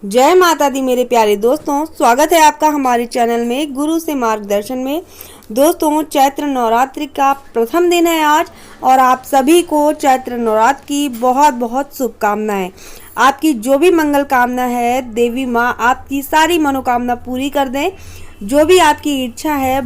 जय माता दी मेरे प्यारे दोस्तों, स्वागत है आपका हमारे चैनल में गुरु से मार्गदर्शन में। दोस्तों, चैत्र नवरात्रि का प्रथम दिन है आज और आप सभी को चैत्र नवरात्र की बहुत बहुत शुभकामनाएं। आपकी जो भी मंगल कामना है, देवी माँ आपकी सारी मनोकामना पूरी कर दें। जो भी आपकी इच्छा है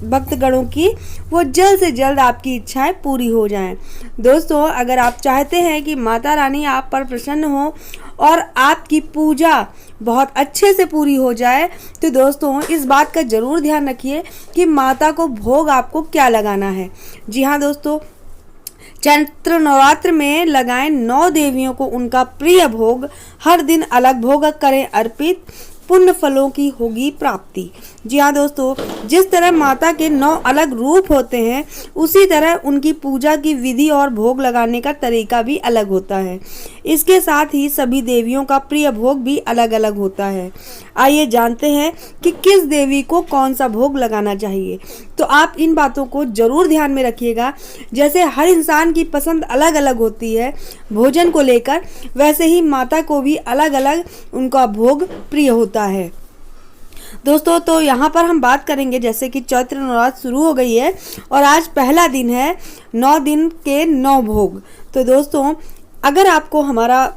भक्तगणों की, वो जल्द से जल्द आपकी इच्छाएं पूरी हो जाएं। दोस्तों, अगर आप चाहते हैं कि माता रानी आप पर प्रसन्न हो और आपकी पूजा बहुत अच्छे से पूरी हो जाए, तो दोस्तों इस बात का ज़रूर ध्यान रखिए कि माता को भोग आपको क्या लगाना है। जी हाँ दोस्तों, चैत्र नवरात्र में लगाएं 9 देवियों को उनका प्रिय भोग। हर दिन अलग भोग करें अर्पित, पुण्य फलों की होगी प्राप्ति। जी हाँ दोस्तों, जिस तरह माता के 9 अलग रूप होते हैं, उसी तरह उनकी पूजा की विधि और भोग लगाने का तरीका भी अलग होता है। इसके साथ ही सभी देवियों का प्रिय भोग भी अलग अलग होता है। आइए जानते हैं कि किस देवी को कौन सा भोग लगाना चाहिए। तो आप इन बातों को जरूर ध्यान में रखिएगा। जैसे हर इंसान की पसंद अलग अलग होती है भोजन को लेकर, वैसे ही माता को भी अलग अलग उनका भोग प्रिय होता है। दोस्तों, तो यहाँ पर हम बात करेंगे, जैसे कि चैत्र नवरात्र शुरू हो गई है और आज पहला दिन है 9 दिन के 9 भोग। तो दोस्तों, अगर आपको हमारा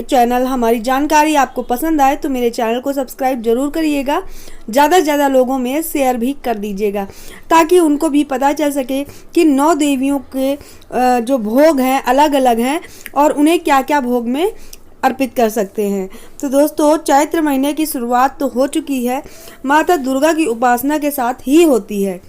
चैनल, हमारी जानकारी आपको पसंद आए तो मेरे चैनल को सब्सक्राइब जरूर करिएगा। ज़्यादा से ज़्यादा लोगों में शेयर भी कर दीजिएगा, ताकि उनको भी पता चल सके कि 9 देवियों के जो भोग हैं अलग अलग हैं और उन्हें क्या क्या भोग में अर्पित कर सकते हैं। तो दोस्तों, चैत्र महीने की शुरुआत तो हो चुकी है, माता दुर्गा की उपासना के साथ ही होती है।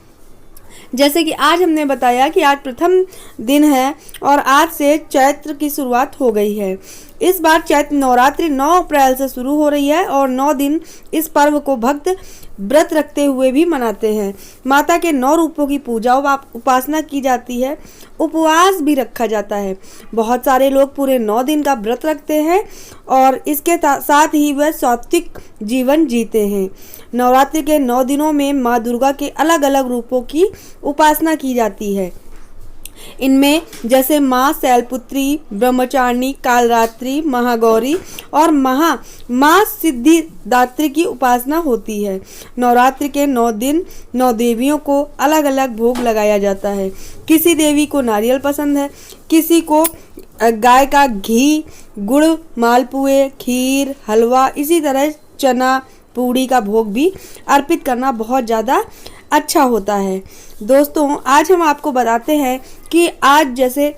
जैसे कि आज हमने बताया कि आज प्रथम दिन है और आज से चैत्र की शुरुआत हो गई है। इस बार चैत्र नवरात्रि 9 अप्रैल से शुरू हो रही है और 9 दिन इस पर्व को भक्त व्रत रखते हुए भी मनाते हैं। माता के 9 रूपों की पूजा उपासना की जाती है, उपवास भी रखा जाता है। बहुत सारे लोग पूरे 9 दिन का व्रत रखते हैं और इसके साथ ही वह सात्विक जीवन जीते हैं। नवरात्रि के 9 दिनों में माँ दुर्गा के अलग अलग रूपों की उपासना की जाती है। इनमें जैसे माँ शैलपुत्री, ब्रह्मचारिणी, कालरात्रि, महागौरी और माँ सिद्धिदात्री की उपासना होती है। नवरात्रि के 9 दिन 9 देवियों को अलग अलग भोग लगाया जाता है। किसी देवी को नारियल पसंद है, किसी को गाय का घी, गुड़, मालपुए, खीर, हलवा, इसी तरह चना पूड़ी का भोग भी अर्पित करना बहुत ज़्यादा अच्छा होता है। दोस्तों, आज हम आपको बताते हैं कि आज जैसे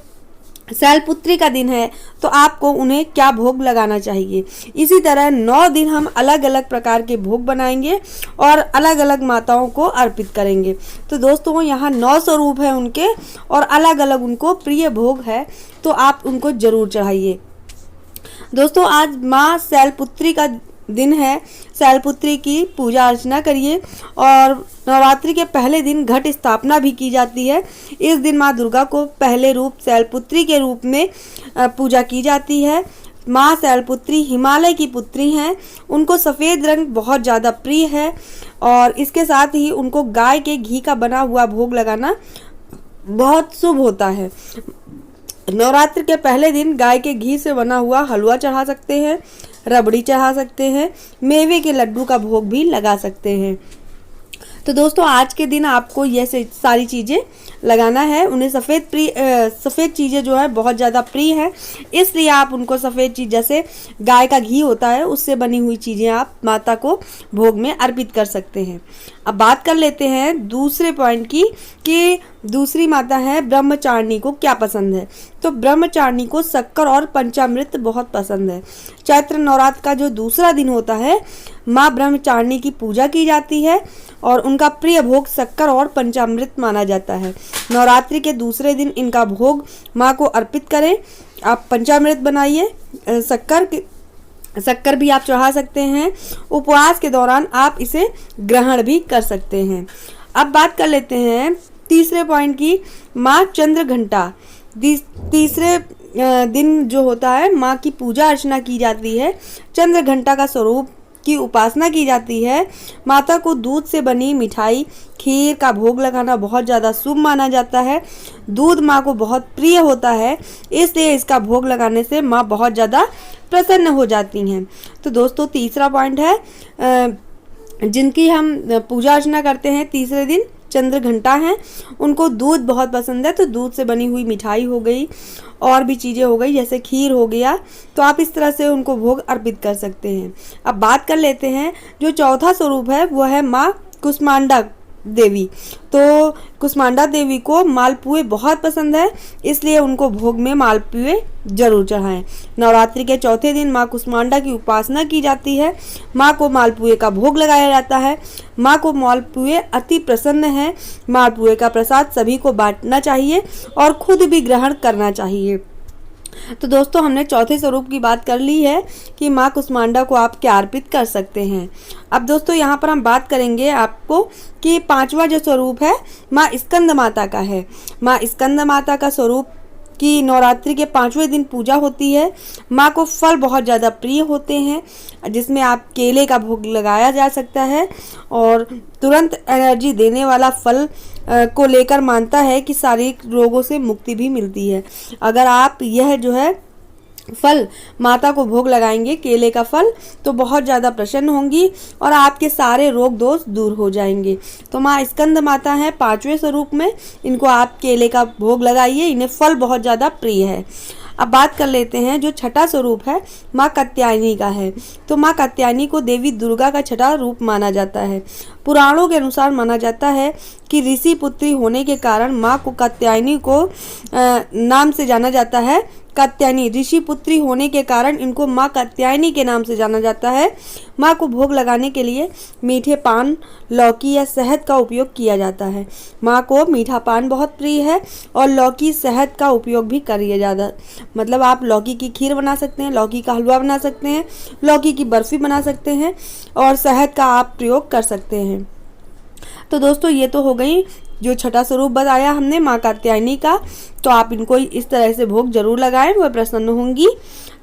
शैलपुत्री का दिन है तो आपको उन्हें क्या भोग लगाना चाहिए। इसी तरह 9 दिन हम अलग अलग प्रकार के भोग बनाएंगे और अलग अलग माताओं को अर्पित करेंगे। तो दोस्तों, यहाँ 9 स्वरूप है उनके और अलग अलग उनको प्रिय भोग है, तो आप उनको जरूर चढ़ाइए। दोस्तों, आज माँ शैलपुत्री का दिन है। शैलपुत्री की पूजा अर्चना करिए और नवरात्रि के पहले दिन घट स्थापना भी की जाती है। इस दिन माँ दुर्गा को पहले रूप शैलपुत्री के रूप में पूजा की जाती है। माँ शैलपुत्री हिमालय की पुत्री हैं। उनको सफ़ेद रंग बहुत ज़्यादा प्रिय है और इसके साथ ही उनको गाय के घी का बना हुआ भोग लगाना बहुत शुभ होता है। नवरात्र के पहले दिन गाय के घी से बना हुआ हलवा चढ़ा सकते हैं, रबड़ी चढ़ा सकते हैं, मेवे के लड्डू का भोग भी लगा सकते हैं। तो दोस्तों, आज के दिन आपको ये सारी चीज़ें लगाना है। उन्हें सफ़ेद चीज़ें जो है बहुत ज़्यादा प्रिय है, इसलिए आप उनको सफ़ेद चीज़, जैसे गाय का घी होता है, उससे बनी हुई चीज़ें आप माता को भोग में अर्पित कर सकते हैं। अब बात कर लेते हैं दूसरे पॉइंट की कि दूसरी माता है ब्रह्मचारिणी को क्या पसंद है। तो ब्रह्मचारिणी को शक्कर और पंचामृत बहुत पसंद है। चैत्र नवरात्र का जो दूसरा दिन होता है, माँ ब्रह्मचारिणी की पूजा की जाती है और उनका प्रिय भोग शक्कर और पंचामृत माना जाता है। नवरात्रि के दूसरे दिन इनका भोग माँ को अर्पित करें। आप पंचामृत बनाइए, शक्कर भी आप चढ़ा सकते हैं। उपवास के दौरान आप इसे ग्रहण भी कर सकते हैं। अब बात कर लेते हैं तीसरे पॉइंट की, माँ चंद्र घंटा। तीसरे दिन जो होता है, माँ की पूजा अर्चना की जाती है। चंद्र घंटा का स्वरूप की उपासना की जाती है, माता को दूध से बनी मिठाई खीर का भोग लगाना बहुत ज़्यादा शुभ माना जाता है। दूध माँ को बहुत प्रिय होता है, इसलिए इसका भोग लगाने से माँ बहुत ज़्यादा प्रसन्न हो जाती हैं। तो दोस्तों तीसरा पॉइंट है जिनकी हम पूजा अर्चना करते हैं तीसरे दिन चंद्र घंटा हैं, उनको दूध बहुत पसंद है, तो दूध से बनी हुई मिठाई हो गई और भी चीज़ें हो गई जैसे खीर हो गया, तो आप इस तरह से उनको भोग अर्पित कर सकते हैं। अब बात कर लेते हैं जो चौथा स्वरूप है वो है माँ कुष्मांडा देवी। तो कुष्मांडा देवी को मालपुए बहुत पसंद है, इसलिए उनको भोग में मालपुए जरूर चढ़ाएं। नवरात्रि के चौथे दिन माँ कुष्मांडा की उपासना की जाती है, माँ को मालपुए का भोग लगाया जाता है। माँ को मालपुए अति प्रसन्न है। मालपुए का प्रसाद सभी को बांटना चाहिए और खुद भी ग्रहण करना चाहिए। तो दोस्तों हमने चौथे स्वरूप की बात कर ली है कि माँ कुष्मांडा को आप क्या अर्पित कर सकते हैं। अब दोस्तों यहाँ पर हम बात करेंगे आपको कि पांचवा जो स्वरूप है माँ स्कंद माता का है। माँ स्कंद माता का स्वरूप की नवरात्रि के 5वें दिन पूजा होती है। माँ को फल बहुत ज़्यादा प्रिय होते हैं, जिसमें आप केले का भोग लगाया जा सकता है और तुरंत एनर्जी देने वाला फल को लेकर मानता है कि शारीरिक रोगों से मुक्ति भी मिलती है। अगर आप यह जो है फल माता को भोग लगाएंगे, केले का फल, तो बहुत ज़्यादा प्रसन्न होंगी और आपके सारे रोग दोष दूर हो जाएंगे। तो माँ स्कंद माता है 5वें स्वरूप में, इनको आप केले का भोग लगाइए, इन्हें फल बहुत ज़्यादा प्रिय है। अब बात कर लेते हैं जो छठा स्वरूप है माँ कात्यायनी का है। तो माँ कात्यायनी को देवी दुर्गा का छठा रूप माना जाता है। पुराणों के अनुसार माना जाता है कि ऋषि पुत्री होने के कारण माँ को कात्यायनी को नाम से जाना जाता है। कात्यायनी ऋषि पुत्री होने के कारण इनको माँ कात्यायनी के नाम से जाना जाता है। माँ को भोग लगाने के लिए मीठे पान, लौकी या शहद का उपयोग किया जाता है। माँ को मीठा पान बहुत प्रिय है और लौकी शहद का उपयोग भी करिए ज़्यादा। मतलब आप लौकी की खीर बना सकते हैं, लौकी का हलवा बना सकते हैं, लौकी की बर्फ़ी बना सकते हैं और शहद का आप प्रयोग कर सकते हैं। तो दोस्तों ये तो हो गई जो छठा स्वरूप बताया हमने माँ कात्यायनी का, तो आप इनको इस तरह से भोग जरूर लगाएं, वह प्रसन्न होंगी।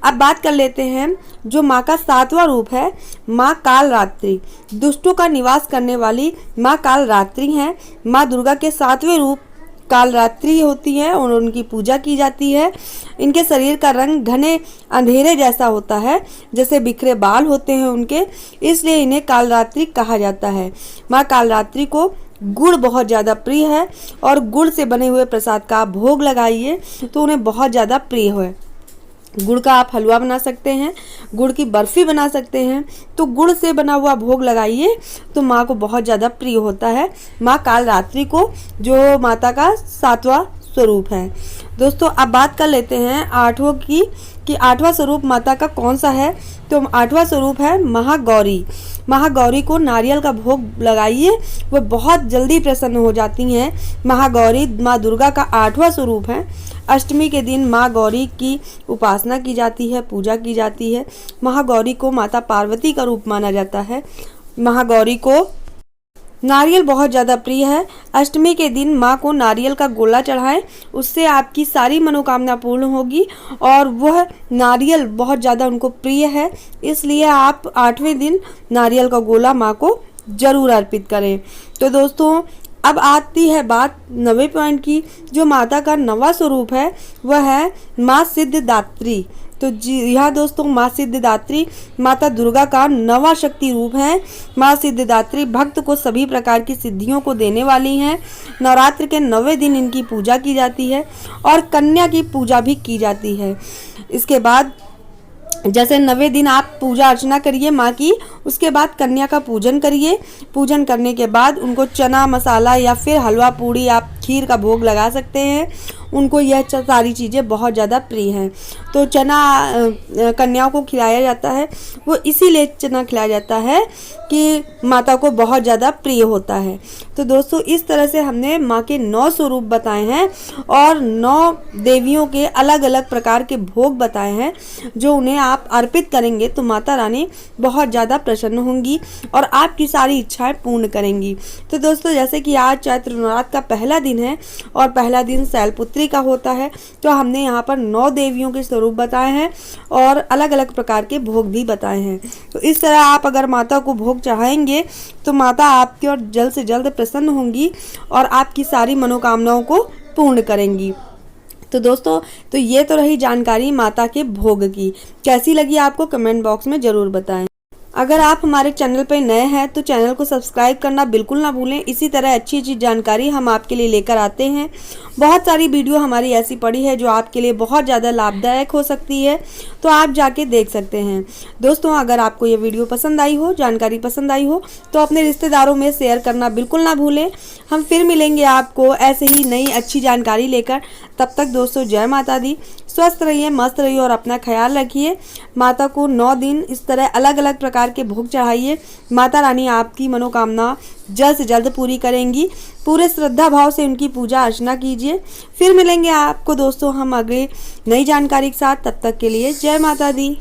अब बात कर लेते हैं जो माँ का 7वां रूप है माँ कालरात्रि। दुष्टों का निवास करने वाली माँ कालरात्रि हैं। माँ दुर्गा के 7वें रूप कालरात्रि होती है और उनकी पूजा की जाती है। इनके शरीर का रंग घने अंधेरे जैसा होता है, जैसे बिखरे बाल होते हैं उनके, इसलिए इन्हें कालरात्रि कहा जाता है। माँ कालरात्रि को गुड़ बहुत ज़्यादा प्रिय है और गुड़ से बने हुए प्रसाद का आप भोग लगाइए तो उन्हें बहुत ज़्यादा प्रिय है। गुड़ का आप हलवा बना सकते हैं, गुड़ की बर्फ़ी बना सकते हैं, तो गुड़ से बना हुआ भोग लगाइए तो माँ को बहुत ज़्यादा प्रिय होता है। माँ कालरात्रि को जो माता का 7वां स्वरूप है। दोस्तों अब बात कर लेते हैं 8वां की कि 8वां स्वरूप माता का कौन सा है। तो 8वां स्वरूप है महागौरी। महागौरी को नारियल का भोग लगाइए, वह बहुत जल्दी प्रसन्न हो जाती हैं। महागौरी माँ दुर्गा का 8वां स्वरूप है। अष्टमी के दिन माँ गौरी की उपासना की जाती है, पूजा की जाती है। महागौरी को माता पार्वती का रूप माना जाता है। महागौरी को नारियल बहुत ज़्यादा प्रिय है। अष्टमी के दिन माँ को नारियल का गोला चढ़ाएं, उससे आपकी सारी मनोकामना पूर्ण होगी और वह नारियल बहुत ज़्यादा उनको प्रिय है, इसलिए आप 8वें दिन नारियल का गोला माँ को जरूर अर्पित करें। तो दोस्तों अब आती है बात 9वें पॉइंट की। जो माता का 9वां स्वरूप है वह है माँ सिद्धिदात्री। तो जी यहाँ दोस्तों माँ सिद्धिदात्री माता दुर्गा का 9वां शक्ति रूप है। माँ सिद्धिदात्री भक्त को सभी प्रकार की सिद्धियों को देने वाली हैं। नवरात्र के 9वें दिन इनकी पूजा की जाती है और कन्या की पूजा भी की जाती है। इसके बाद जैसे 9वें दिन आप पूजा अर्चना करिए माँ की, उसके बाद कन्या का पूजन करिए। पूजन करने के बाद उनको चना मसाला या फिर हलवा पूड़ी आप खीर का भोग लगा सकते हैं। उनको यह सारी चीज़ें बहुत ज़्यादा प्रिय हैं। तो चना कन्याओं को खिलाया जाता है, वो इसीलिए चना खिलाया जाता है कि माता को बहुत ज़्यादा प्रिय होता है। तो दोस्तों इस तरह से हमने माँ के 9 स्वरूप बताए हैं और 9 देवियों के अलग अलग प्रकार के भोग बताए हैं, जो उन्हें आप अर्पित करेंगे तो माता रानी बहुत ज़्यादा प्रसन्न प्रसन्न होंगी और आपकी सारी इच्छाएं पूर्ण करेंगी। तो दोस्तों, जैसे कि आज चैत्र नवरात्र का पहला दिन है और पहला दिन शैलपुत्री का होता है, तो हमने यहाँ पर 9 देवियों के स्वरूप बताए हैं और अलग अलग प्रकार के भोग भी बताए हैं। तो इस तरह आप अगर माता को भोग चढ़ाएंगे तो माता आपकी और जल्द से जल्द प्रसन्न होंगी और आपकी सारी मनोकामनाओं को पूर्ण करेंगी। तो दोस्तों, तो ये तो रही जानकारी माता के भोग की। कैसी लगी आपको कमेंट बॉक्स में ज़रूर बताएं। अगर आप हमारे चैनल पर नए हैं तो चैनल को सब्सक्राइब करना बिल्कुल ना भूलें। इसी तरह अच्छी अच्छी जानकारी हम आपके लिए लेकर आते हैं। बहुत सारी वीडियो हमारी ऐसी पड़ी है जो आपके लिए बहुत ज़्यादा लाभदायक हो सकती है, तो आप जाके देख सकते हैं। दोस्तों, अगर आपको ये वीडियो पसंद आई हो, जानकारी पसंद आई हो, तो अपने रिश्तेदारों में शेयर करना बिल्कुल ना भूलें। हम फिर मिलेंगे आपको ऐसे ही नई अच्छी जानकारी लेकर। तब तक दोस्तों, जय माता दी। स्वस्थ रहिए, मस्त रहिए और अपना ख्याल रखिए। माता को 9 दिन इस तरह अलग अलग प्रकार के भोग चढ़ाइए। माता रानी आपकी मनोकामना जल्द से जल्द पूरी करेंगी। पूरे श्रद्धा भाव से उनकी पूजा अर्चना कीजिए। फिर मिलेंगे आपको दोस्तों हम अगले नई जानकारी के साथ। तब तक के लिए जय माता दी।